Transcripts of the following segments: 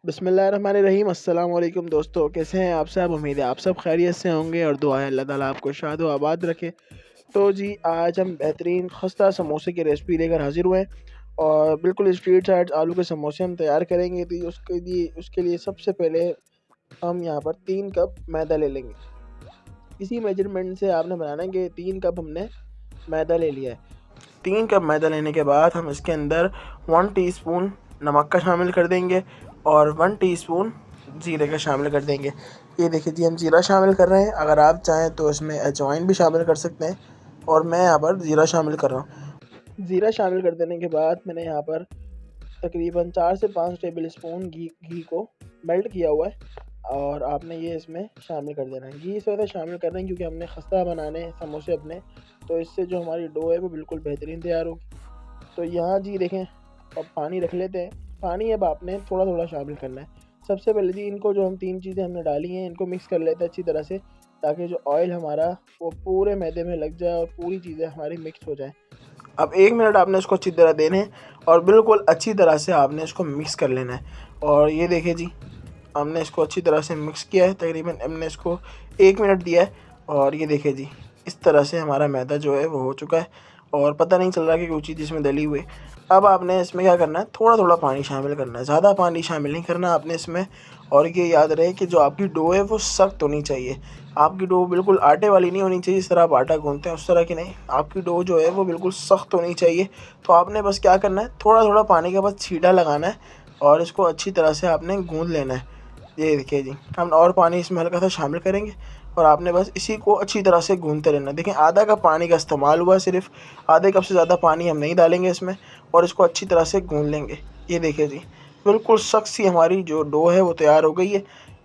बिस्मिल्लाहिर्रहमानिर्रहीम। अस्सलाम वालेकुम दोस्तों, कैसे हैं आप सब? उम्मीद है आप सब खैरियत से होंगे और दुआ है अल्लाह ताला आपको शाद व आबाद रखे। तो जी आज हम बेहतरीन खस्ता समोसे की रेसिपी लेकर हाजिर हुए हैं और बिल्कुल स्ट्रीट साइड आलू के समोसे हम तैयार करेंगे। तो उसके लिए सबसे पहले हम यहाँ पर 3 कप मैदा ले लेंगे। इसी मेजरमेंट से आपने बनाना है कि 3 कप हमने मैदा ले लिया है। 3 कप मैदा लेने के बाद हम इसके अंदर 1 टीस्पून नमक का शामिल कर देंगे और 1 टीस्पून ज़ीरे का शामिल कर देंगे। ये देखिए जी, हम ज़ीरा शामिल कर रहे हैं। अगर आप चाहें तो इसमें अजवाइन भी शामिल कर सकते हैं और मैं यहाँ पर ज़ीरा शामिल कर रहा हूँ। ज़ीरा शामिल कर देने के बाद मैंने यहाँ पर तकरीबन 4 से 5 टेबल स्पून घी को मेल्ट किया हुआ है और आपने ये इसमें शामिल कर देना है। घी इस वजह से शामिल कर रहे हैं क्योंकि हमने खस्ता बनाने हैं समोसे अपने, तो इससे जो हमारी डो है वो बिल्कुल बेहतरीन तैयार होगी। तो यहाँ जी देखें, अब पानी रख लेते हैं। पानी अब आपने थोड़ा थोड़ा शामिल करना है। सबसे पहले जी इनको जो हम 3 चीज़ें हमने डाली हैं इनको मिक्स कर लेते हैं अच्छी तरह से, ताकि जो ऑयल हमारा वो पूरे मैदे में लग जाए और पूरी चीज़ें हमारी मिक्स हो जाएं। अब 1 मिनट आपने इसको अच्छी तरह देने हैं और बिल्कुल अच्छी तरह से आपने इसको मिक्स कर लेना है। और ये देखिए जी, हमने इसको अच्छी तरह से मिक्स किया है। तकरीबन हमने इसको 1 मिनट दिया है और ये देखिए जी, इस तरह से हमारा मैदा जो है वो हो चुका है और पता नहीं चल रहा कि कोई चीज़ इसमें डली हुई है। अब आपने इसमें क्या करना है, थोड़ा थोड़ा पानी शामिल करना है, ज़्यादा पानी शामिल नहीं करना आपने इसमें। और ये याद रहे कि जो आपकी डो है वो सख्त होनी चाहिए। आपकी डो बिल्कुल आटे वाली नहीं होनी चाहिए, जिस तरह आप आटा गूंथते हैं उस तरह की नहीं। आपकी डो जो है वो बिल्कुल सख्त होनी चाहिए। तो आपने बस क्या करना है, थोड़ा थोड़ा पानी का बस छींटा लगाना है और इसको अच्छी तरह से आपने गूंथ लेना है। ये देखिए जी, हम और पानी इसमें हल्का सा शामिल करेंगे और आपने बस इसी को अच्छी तरह से गूंथते रहना। देखें, आधा कप पानी का इस्तेमाल हुआ सिर्फ, आधे कप से ज़्यादा पानी हम नहीं डालेंगे इसमें और इसको अच्छी तरह से गूंथ लेंगे। ये देखिए जी, बिल्कुल सख्त सी हमारी जो डो है वो तैयार हो गई है।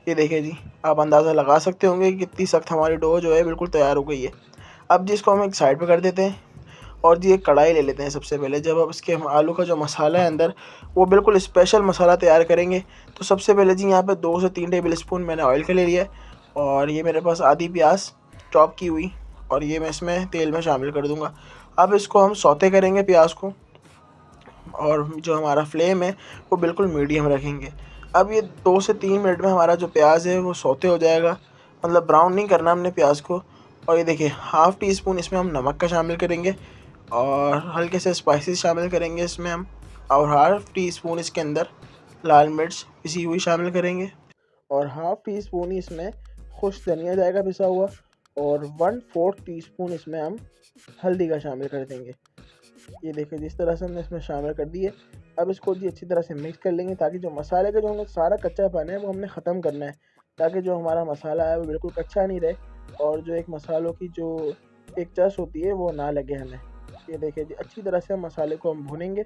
ये देखिए जी, आप अंदाज़ा लगा सकते होंगे कि कितनी सख्त हमारी डो जो है बिल्कुल तैयार हो गई है। अब जिसको हम एक साइड पर कर देते हैं और जी एक कढ़ाई ले लेते हैं। सबसे पहले जब आप इसके आलू का जो मसाला है अंदर, वो बिल्कुल स्पेशल मसाला तैयार करेंगे। तो सबसे पहले जी यहाँ पे 2 से 3 टेबल स्पून मैंने ऑयल का ले लिया है और ये मेरे पास आधी प्याज चॉप की हुई और ये मैं इसमें तेल में शामिल कर दूँगा। अब इसको हम सौते करेंगे प्याज को और जो हमारा फ्लेम है वो बिल्कुल मीडियम रखेंगे। अब ये 2 से 3 मिनट में हमारा जो प्याज है वो सौते हो जाएगा, मतलब ब्राउन नहीं करना हमने प्याज को। और ये देखिए, हाफ़ टी स्पून इसमें हम नमक का शामिल करेंगे और हल्के से स्पाइसेस शामिल करेंगे इसमें हम, और हाफ़ टी स्पून इसके अंदर लाल मिर्च पिसी हुई शामिल करेंगे और हाफ़ टी स्पून ही इसमें खुश धनिया जाएगा पिसा हुआ और 1/4 टीस्पून इसमें हम हल्दी का शामिल कर देंगे। ये देखिए, जिस तरह से हमने इसमें शामिल कर दिए। अब इसको जी अच्छी तरह से मिक्स कर लेंगे ताकि जो मसाले का जो हमने सारा कच्चापन है वो हमने ख़त्म करना है, ताकि जो हमारा मसाला है वो बिल्कुल कच्चा नहीं रहे और जो एक मसालों की जो एक चस होती है वो ना लगे हमें। ये देखिए जी, अच्छी तरह से हम मसाले को हम भूनेंगे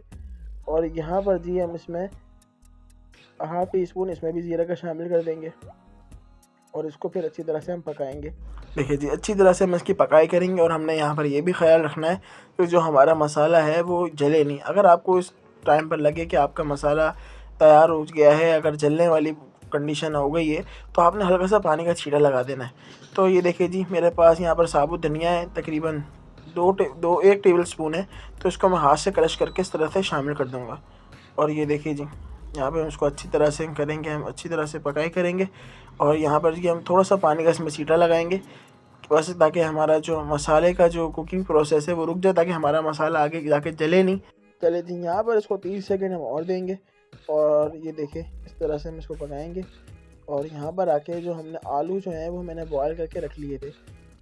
और यहाँ पर जी हम इसमें हाफ़ टी स्पून इसमें भी ज़ीरा का शामिल कर देंगे और इसको फिर अच्छी तरह से हम पकाएंगे। देखिए जी, अच्छी तरह से हम इसकी पकाई करेंगे और हमने यहाँ पर ये भी ख्याल रखना है कि जो हमारा मसाला है वो जले नहीं। अगर आपको इस टाइम पर लगे कि आपका मसाला तैयार हो गया है, अगर जलने वाली कंडीशन हो गई है, तो आपने हल्का सा पानी का छींटा लगा देना है। तो ये देखिए जी, मेरे पास यहाँ पर साबुत धनिया है, तकरीबन 1 टेबल स्पून है। तो इसको मैं हाथ से क्रश करके इस तरह से शामिल कर दूँगा और ये देखिए जी, यहाँ पे हम इसको अच्छी तरह से करेंगे, हम अच्छी तरह से पकाई करेंगे और यहाँ पर जी हम थोड़ा सा पानी का इसमें छींटा लगाएंगे बस, ताकि हमारा जो मसाले का जो कुकिंग प्रोसेस है वो रुक जाए, ताकि हमारा मसाला आगे जाके जले नहीं। चले जी, यहाँ पर इसको 30 सेकंड हम और देंगे और ये देखिए इस तरह से हम इसको पकाएंगे। और यहाँ पर आके जो हमने आलू जो हैं वो मैंने बॉयल करके रख लिए थे।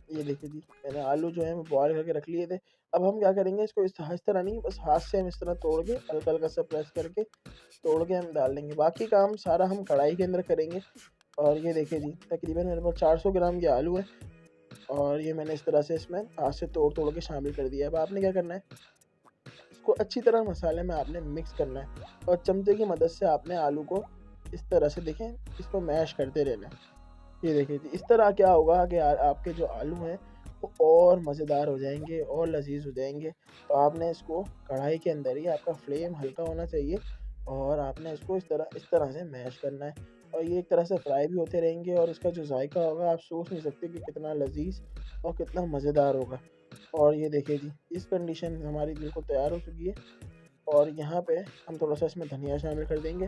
ये देखिए जी, मैंने आलू जो है वो बॉयल करके रख लिए थे। अब हम क्या करेंगे, इसको इस तरह नहीं, बस हाथ से हम इस तरह तोड़ के हल्का हल्का सा प्रेस करके तोड़ के हम डाल देंगे। बाकी काम सारा हम कढ़ाई के अंदर करेंगे। और ये देखिए जी, तकरीबन मेरे पास 400 ग्राम के आलू है और ये मैंने इस तरह से इसमें हाथ से तोड़ तोड़ के शामिल कर दिया है। अब आपने क्या करना है, इसको अच्छी तरह मसाले में आपने मिक्स करना है और चमचे की मदद से आपने आलू को इस तरह से देखें, इसको मैश करते रहना है। ये देखिए जी, इस तरह क्या होगा कि आपके जो आलू हैं वो और मज़ेदार हो जाएंगे और लजीज हो जाएंगे। तो आपने इसको कढ़ाई के अंदर ही, आपका फ्लेम हल्का होना चाहिए और आपने इसको इस तरह से मैश करना है और ये एक तरह से फ्राई भी होते रहेंगे और इसका जो जायका होगा आप सोच नहीं सकते कि कितना लजीज और कितना मज़ेदार होगा। और ये देखिए जी, इस कंडीशन में हमारी बिल्कुल तैयार हो चुकी है और यहाँ पे हम थोड़ा सा इसमें धनिया शामिल कर देंगे